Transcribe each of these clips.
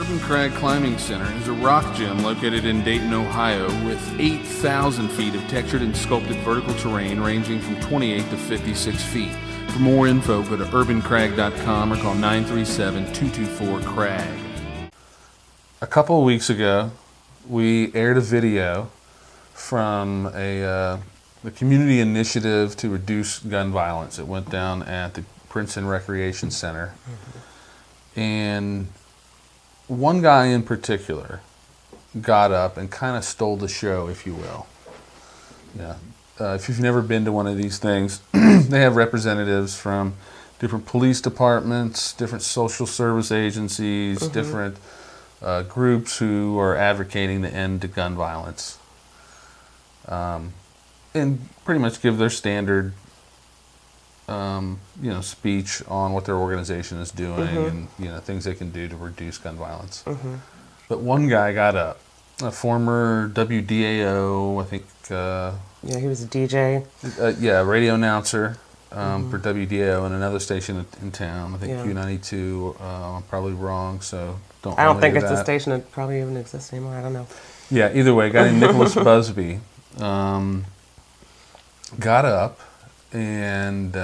Urban Crag Climbing Center is a rock gym located in Dayton, Ohio, with 8,000 feet of textured and sculpted vertical terrain ranging from 28 to 56 feet. For more info, go to urbancrag.com or call 937-224-CRAG. A couple of weeks ago, we aired a video from the community initiative to reduce gun violence. It went down at the Princeton Recreation Center. And one guy in particular got up and kind of stole the show, if you will. Yeah. If you've never been to one of these things, they have representatives from different police departments, different social service agencies, different groups who are advocating the end to gun violence. And pretty much give their standard speech on what their organization is doing and things they can do to reduce gun violence. But one guy got up, a former WDAO, I think. He was a DJ. Radio announcer for WDAO and another station in town. I think Q92. I'm probably wrong, so I don't think it's a station that probably even exists anymore. I don't know. Yeah, either way, a guy named Nicholas Busby got up and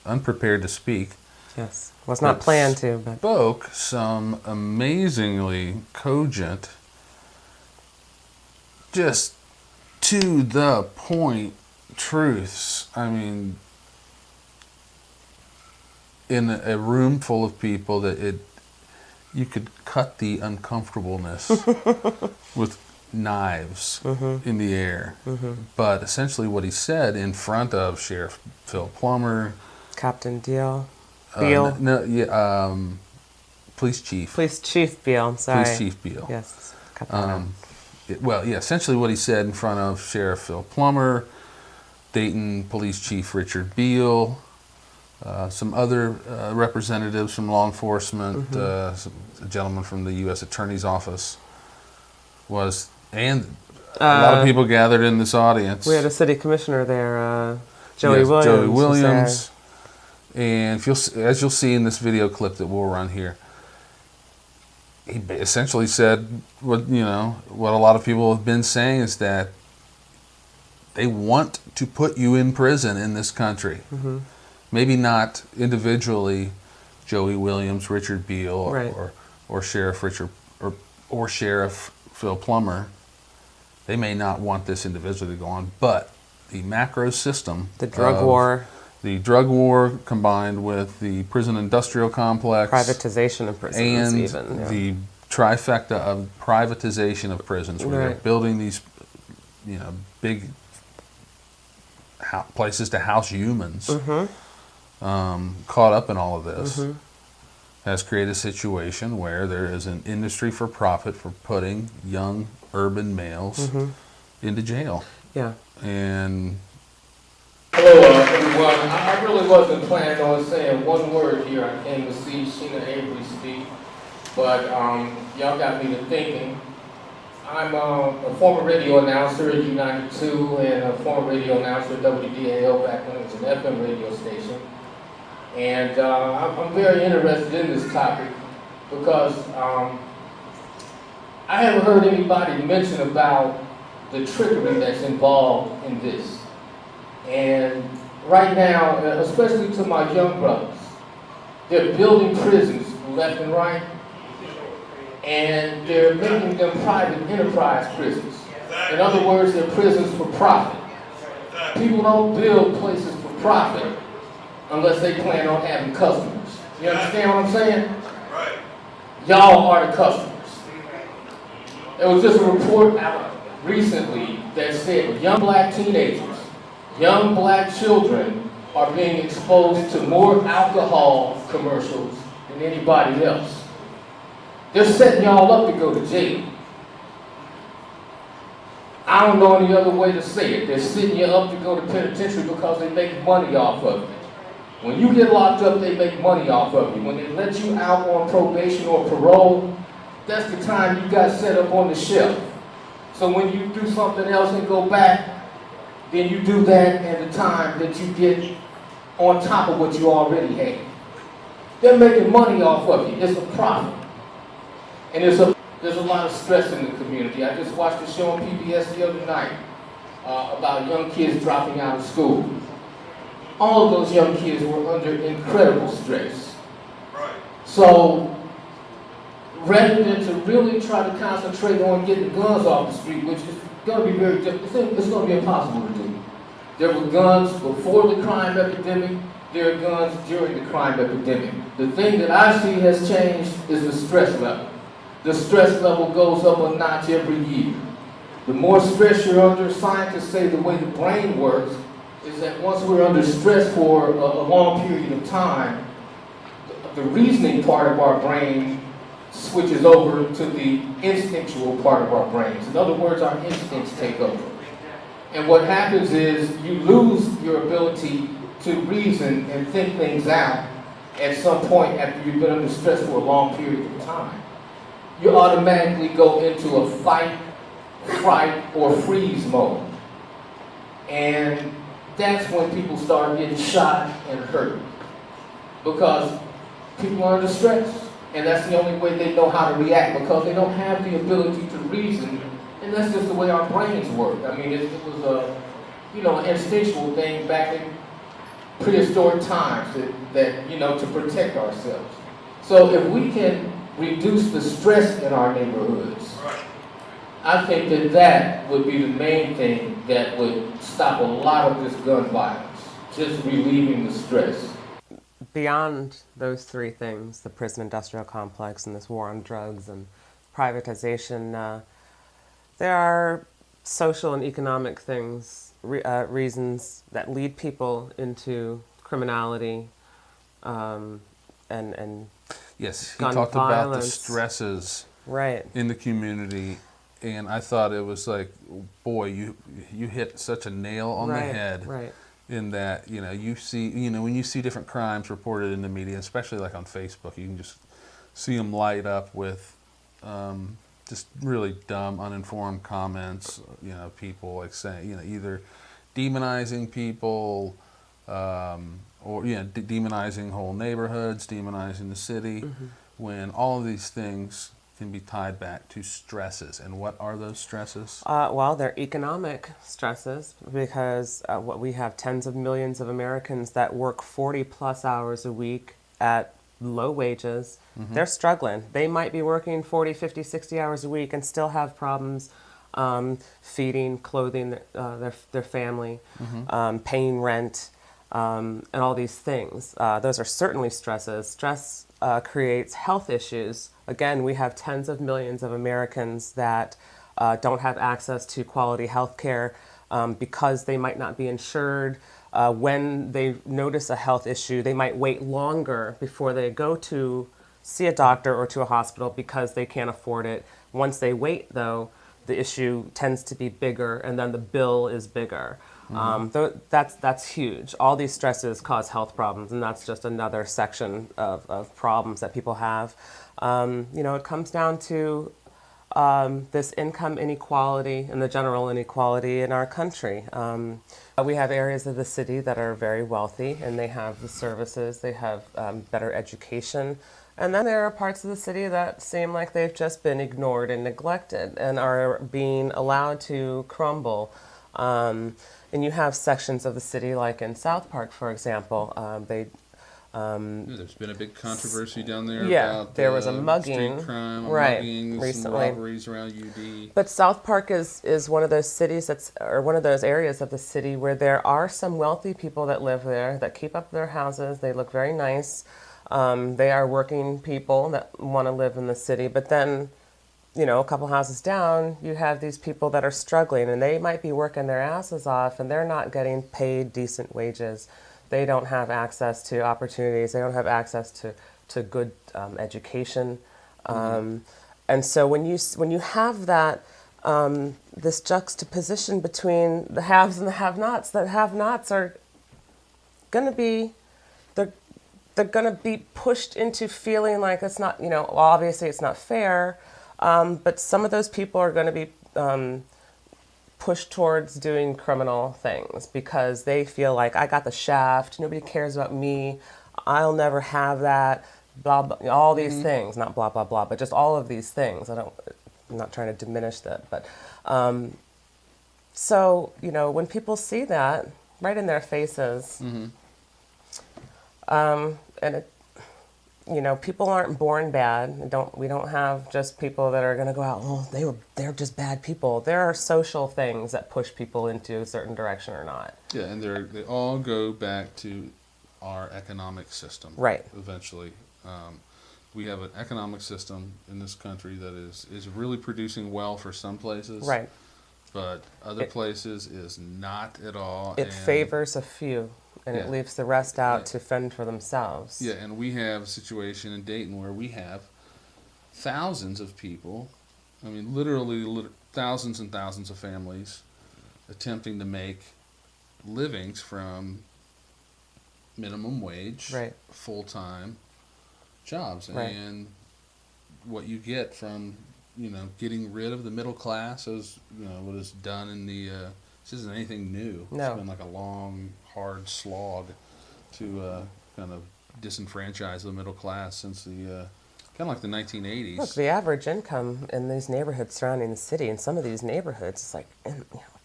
unprepared to speak. Yes, was not planned to, but spoke some amazingly cogent, just to the point truths. I mean, in a room full of people that you could cut the uncomfortableness with knives in the air. But essentially what he said in front of Sheriff Phil Plummer, Captain Beal, Police Chief Beal, I'm sorry. Police Chief Beal. Yes, cut that out. Essentially what he said in front of Sheriff Phil Plummer, Dayton Police Chief Richard Beal, some other representatives from law enforcement, a gentleman from the U.S. Attorney's Office and a lot of people gathered in this audience. We had a city commissioner there, Joey Williams. And as you'll see in this video clip that we'll run here, he essentially said what a lot of people have been saying is that they want to put you in prison in this country. Maybe not individually, Joey Williams, Richard Beal, right, or Sheriff Richard or Sheriff Phil Plummer. They may not want this individually to go on, but the macro system, the drug war combined with the prison industrial complex, privatization of prisons, and even the trifecta of privatization of prisons, where they're building these, big places to house humans. Caught up in all of this has created a situation where there is an industry for profit for putting young urban males into jail. Yeah. And hello, everyone. I really wasn't planning on saying one word here. I came to see Sheena Avery speak, but y'all got me to thinking. I'm a former radio announcer at U92 and a former radio announcer at WDAO back when it was an FM radio station. And I'm very interested in this topic because I haven't heard anybody mention about the trickery that's involved in this. And right now, especially to my young brothers, they're building prisons left and right, and they're making them private enterprise prisons. In other words, they're prisons for profit. People don't build places for profit unless they plan on having customers. You understand what I'm saying? Right. Y'all are the customers. There was just a report out recently that said young black teenagers, young black children are being exposed to more alcohol commercials than anybody else. They're setting y'all up to go to jail. I don't know any other way to say it. They're setting you up to go to penitentiary because they make money off of it. When you get locked up, they make money off of you. When they let you out on probation or parole, that's the time you got set up on the shelf. So when you do something else and go back, then you do that at the time that you get on top of what you already had. They're making money off of you. It's a profit. And there's a lot of stress in the community. I just watched a show on PBS the other night about young kids dropping out of school. All of those young kids were under incredible stress. So rather than to really try to concentrate on getting guns off the street, which is going to be very difficult, it's going to be impossible to do. There were guns before the crime epidemic, there are guns during the crime epidemic. The thing that I see has changed is the stress level. The stress level goes up a notch every year. The more stress you're under, scientists say the way the brain works is that once we're under stress for a long period of time, the reasoning part of our brain switches over to the instinctual part of our brains. In other words, our instincts take over. And what happens is you lose your ability to reason and think things out at some point after you've been under stress for a long period of time. You automatically go into a fight, fright, or freeze mode. And that's when people start getting shot and hurt. Because people are under stress. And that's the only way they know how to react, because they don't have the ability to reason. And that's just the way our brains work. I mean, it was an instinctual thing back in prehistoric times that to protect ourselves. So if we can reduce the stress in our neighborhoods, I think that would be the main thing that would stop a lot of this gun violence, just relieving the stress. Beyond those three things, the prison industrial complex and this war on drugs and privatization, there are social and economic things, reasons that lead people into criminality and yes, he gun talked violence. About the stresses right. in the community, and I thought it was like, boy, you hit such a nail on the head. Right. In that, you see, when you see different crimes reported in the media, especially like on Facebook, you can just see them light up with just really dumb, uninformed comments. People like saying, either demonizing people or demonizing whole neighborhoods, demonizing the city, when all of these things can be tied back to stresses. And what are those stresses? Well, they're economic stresses, because we have tens of millions of Americans that work 40 plus hours a week at low wages. They're struggling. They might be working 40, 50, 60 hours a week and still have problems feeding, clothing their family, paying rent, and all these things. Those are certainly stresses. Stress creates health issues. Again, we have tens of millions of Americans that don't have access to quality health care because they might not be insured. When they notice a health issue, they might wait longer before they go to see a doctor or to a hospital because they can't afford it. Once they wait, though, the issue tends to be bigger, and then the bill is bigger. That's huge. All these stresses cause health problems, and that's just another section of problems that people have. It comes down to this income inequality and the general inequality in our country. We have areas of the city that are very wealthy, and they have the services, they have better education. And then there are parts of the city that seem like they've just been ignored and neglected and are being allowed to crumble. And you have sections of the city, like in South Park, for example, there's been a big controversy down there about there was a mugging, street crime, muggings, recently. and robberies around UD. But South Park is one of those cities or one of those areas of the city where there are some wealthy people that live there that keep up their houses. They look very nice. They are working people that want to live in the city, but then, a couple houses down, you have these people that are struggling, and they might be working their asses off, and they're not getting paid decent wages. They don't have access to opportunities. They don't have access to good education. And so when you have that, this juxtaposition between the haves and the have-nots, the have-nots are going to be, they're going to be pushed into feeling like it's not, obviously it's not fair, but some of those people are going to be pushed towards doing criminal things because they feel like, I got the shaft, nobody cares about me, I'll never have that. blah, blah, all these things, not blah, blah, blah, but just all of these things. I'm not trying to diminish that, but so, when people see that right in their faces, and people aren't born bad. We don't have just people that are going to go out, they're just bad people. There are social things that push people into a certain direction or not. Yeah, and they all go back to our economic system. Right. Eventually. We have an economic system in this country that is really producing well for some places. Right. But other places is not at all. It favors a few, and Yeah. it leaves the rest out to fend for themselves. Yeah, and we have a situation in Dayton where we have thousands of people, I mean literally thousands and thousands of families attempting to make livings from minimum wage, Right. full-time jobs. Right. And what you get from, getting rid of the middle class as, what is done in the, this isn't anything new. No. It's been like a long, hard slog to kind of disenfranchise the middle class since the, kind of like the 1980s. Look, the average income in these neighborhoods surrounding the city, in some of these neighborhoods, is like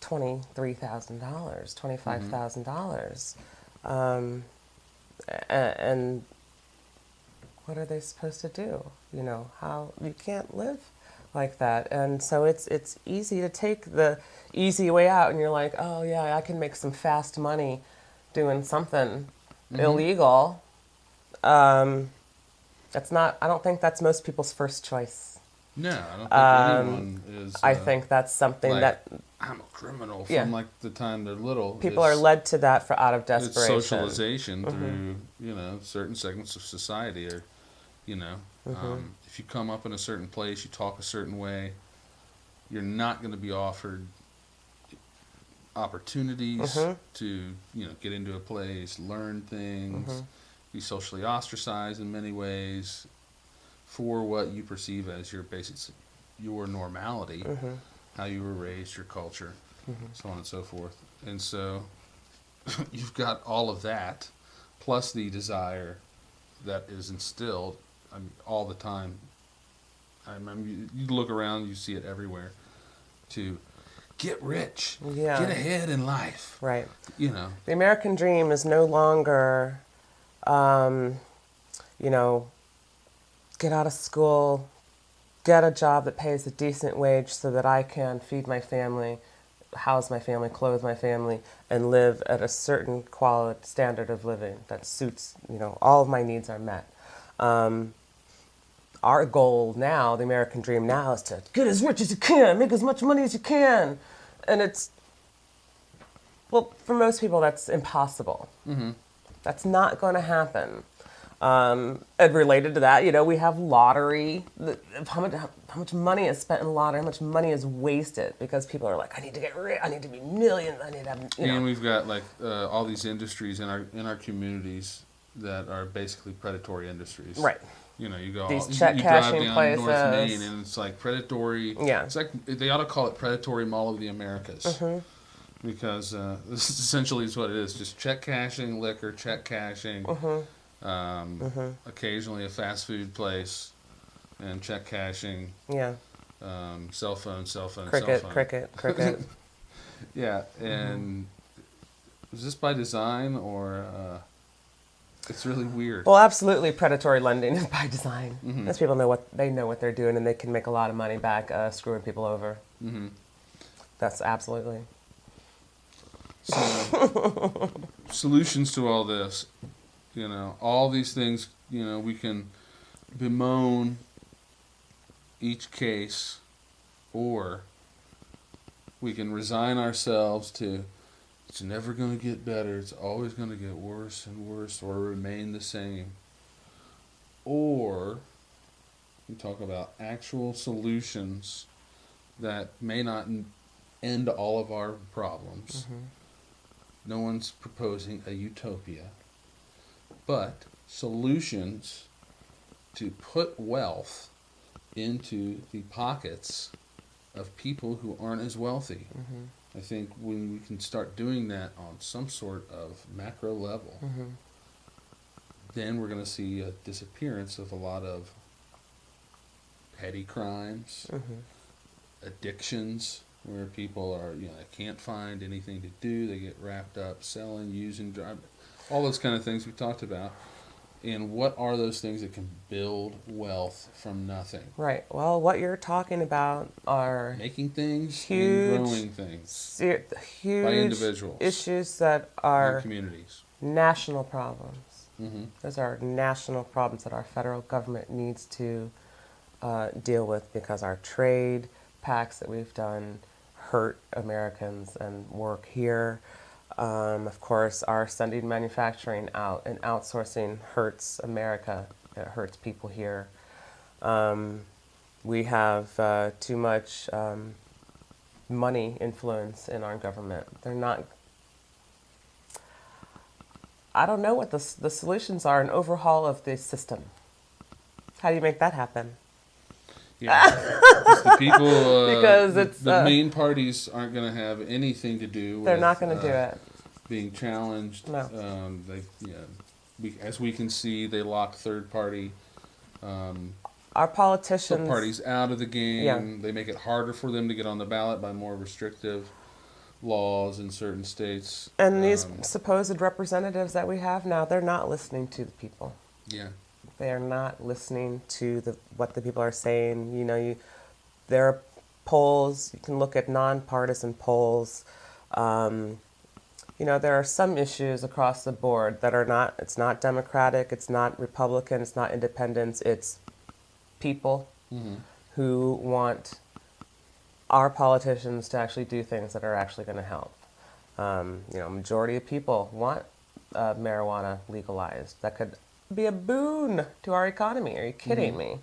$23,000, $25,000. And what are they supposed to do? How you can't live like that. And so it's easy to take the easy way out, and you're like, oh yeah, I can make some fast money doing something illegal. That's not. I don't think that's most people's first choice. No, I don't think anyone is. I think that's something like, that I'm a criminal from Yeah. like the time they're little. people are led to that out of It's desperation. socialization through certain segments of society, or if you come up in a certain place, you talk a certain way, you're not going to be offered opportunities to get into a place, learn things, be socially ostracized in many ways for what you perceive as your normality, how you were raised, your culture, so on and so forth. And so you've got all of that, plus the desire that is instilled all the time. I mean, you look around, you see it everywhere, to get rich, Yeah. get ahead in life. Right. The The American dream is no longer, get out of school, get a job that pays a decent wage so that I can feed my family, house my family, clothe my family, and live at a certain quality standard of living that suits, all of my needs are met. Our goal now, the American dream now, is to get as rich as you can, make as much money as you can. And for most people, that's impossible. That's not going to happen. And related to that, we have lottery. How much money is spent in lottery? How much money is wasted because people are like, I need to get rich. I need to be millions. I need to have. And we've got like all these industries in our communities that are basically predatory industries. Right. You go. These you check drive cashing down places. North Main, and it's like predatory. Yeah. It's like they ought to call it predatory Mall of the Americas, because this essentially is what it is: just check cashing, liquor, check cashing. Occasionally a fast food place, and check cashing. Yeah. Cell phone. Cricket. Yeah, and is this by design or? It's really weird. Well, absolutely, predatory lending is by design. Those people know what they're doing, and they can make a lot of money back screwing people over. That's absolutely. So, solutions to all this, all these things, we can bemoan each case, or we can resign ourselves to it's never going to get better, it's always going to get worse and worse, or remain the same. Or we talk about actual solutions that may not end all of our problems. No one's proposing a utopia, but solutions to put wealth into the pockets of people who aren't as wealthy. I think when we can start doing that on some sort of macro level, then we're going to see a disappearance of a lot of petty crimes, addictions, where people are, they can't find anything to do. They get wrapped up selling, using, driving, all those kind of things we talked about. And what are those things that can build wealth from nothing? Right. Well, what you're talking about are Making things huge, and growing things huge by individuals issues that and are communities. national problems. Mm-hmm. Those are national problems that our federal government needs to deal with, because our trade pacts that we've done hurt Americans and work here. Of course, our sending manufacturing out and outsourcing hurts America. It hurts people here. We have too much money influence in our government. They're not. I don't know what the solutions are. An overhaul of the system. How do you make that happen? Yeah, the people, because it's the main parties aren't going to have anything to do with. They're not going to do it. Being challenged. No. As we can see, they lock third party. Our politicians. Parties out of the game. Yeah. They make it harder for them to get on the ballot by more restrictive laws in certain states. And these supposed representatives that we have now, they're not listening to the people. Yeah. They are not listening to what the people are saying. There are polls. You can look at nonpartisan polls. There are some issues across the board that are not. It's not Democratic. It's not Republican. It's not Independents. It's people who want our politicians to actually do things that are actually going to help. Majority of people want marijuana legalized. That could be a boon to our economy. Are you kidding me?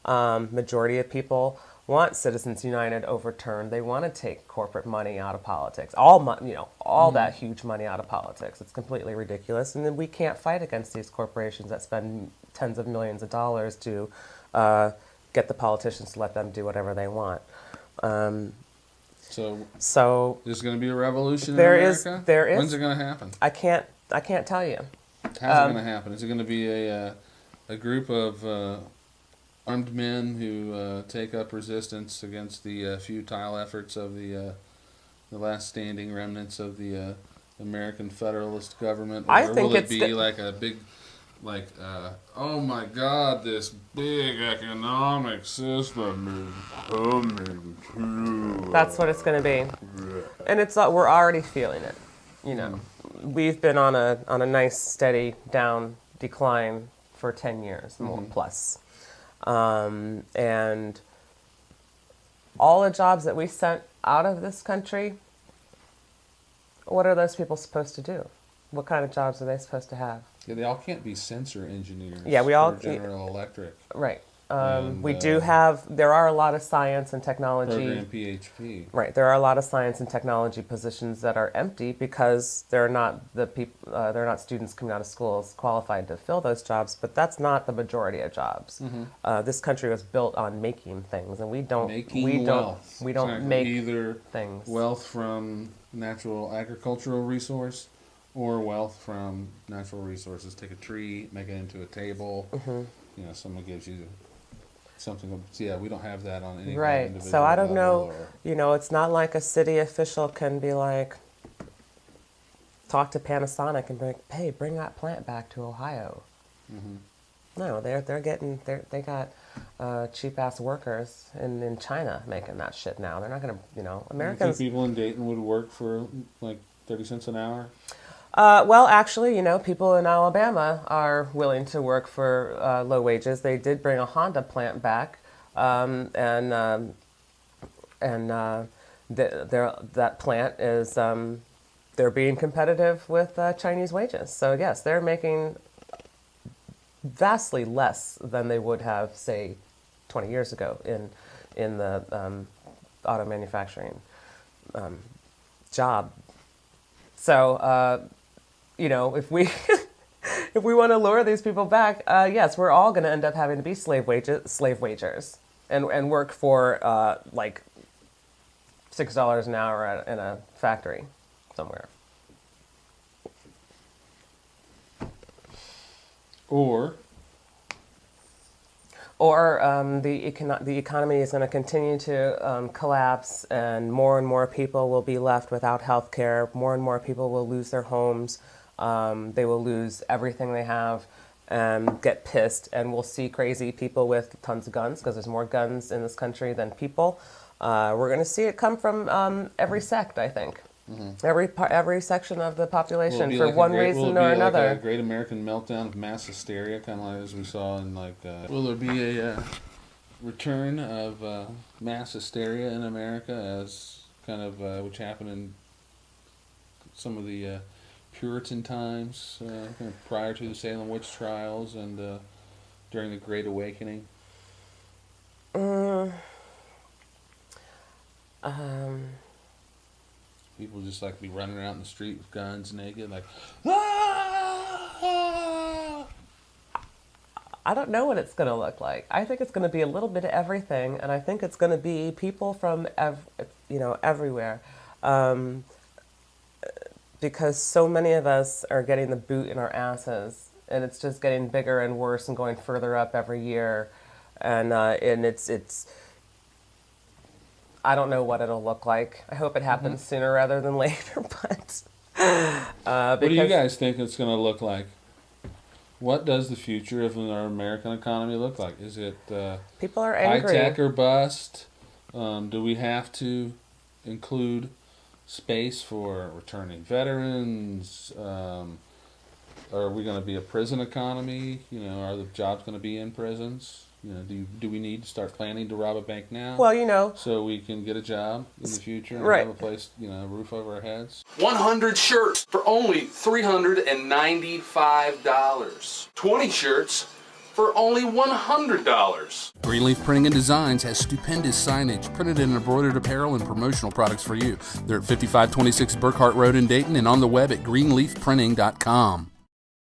Majority of people want Citizens United overturned. They want to take corporate money out of politics. All that huge money out of politics. It's completely ridiculous. And then we can't fight against these corporations that spend tens of millions of dollars to get the politicians to let them do whatever they want. So there's going to be a revolution in America? There is. When's it going to happen? I can't tell you. How's it going to happen? Is it going to be a group of armed men who take up resistance against the futile efforts of the last standing remnants of the American Federalist government? Or will it be like a big, oh my God, this big economic system is coming true? That's what it's going to be, and we're already feeling it. We've been on a nice steady down decline for 10 years more plus. And all the jobs that we sent out of this country, what are those people supposed to do? What kind of jobs are they supposed to have? Yeah, they all can't be sensor engineers. Yeah, General Electric. Right. There are a lot of science and technology. Program PHP. Right. There are a lot of science and technology positions that are empty because they're not students coming out of schools qualified to fill those jobs. But that's not the majority of jobs. This country was built on making things, and we don't make either things. Wealth from natural agricultural resource or wealth from natural resources. Take a tree, make it into a table. Someone gives you something. Yeah, we don't have that on any right. So I don't know. It's not like a city official can be like, talk to Panasonic and be like, hey, bring that plant back to Ohio. No, they got cheap ass workers in China making that shit now. They're not gonna, Americans. You think people in Dayton would work for like 30 cents an hour? Well, actually, people in Alabama are willing to work for low wages. They did bring a Honda plant back, and that plant is they're being competitive with Chinese wages. So yes, they're making vastly less than they would have, say, 20 years ago in the auto manufacturing job. So. If we if we want to lure these people back, yes, we're all going to end up having to be slave wagers, and work for like $6 an hour in a factory somewhere. Or the economy is going to continue to collapse, and more people will be left without health care. More and more people will lose their homes. They will lose everything they have and get pissed. And we'll see crazy people with tons of guns, because there's more guns in this country than people. We're going to see it come from every sect, I think. Mm-hmm. Every section of the population for one reason or another. Like a great American meltdown of mass hysteria, kind of like as we saw in will there be a return of mass hysteria in America, as kind of which happened in some of the Puritan times, kind of prior to the Salem witch trials and during the Great Awakening? People just like be running out in the street with guns, naked, like, ah! I don't know what it's going to look like. I think it's going to be a little bit of everything, and I think it's going to be people from everywhere, because so many of us are getting the boot in our asses, and it's just getting bigger and worse and going further up every year, and it's. I don't know what it'll look like. I hope it happens sooner rather than later. But what do you guys think it's going to look like? What does the future of our American economy look like? Is it people are angry. High tech or bust? Do we have to include space for returning veterans? Are we going to be a prison economy? Are the jobs going to be in prisons? Do we need to start planning to rob a bank now? Well, so we can get a job in the future and right. have a place, a roof over our heads. 100 shirts for only $395. 20 shirts for only $100. Greenleaf Printing and Designs has stupendous signage, printed and embroidered apparel, and promotional products for you. They're at 5526 Burkhart Road in Dayton and on the web at greenleafprinting.com.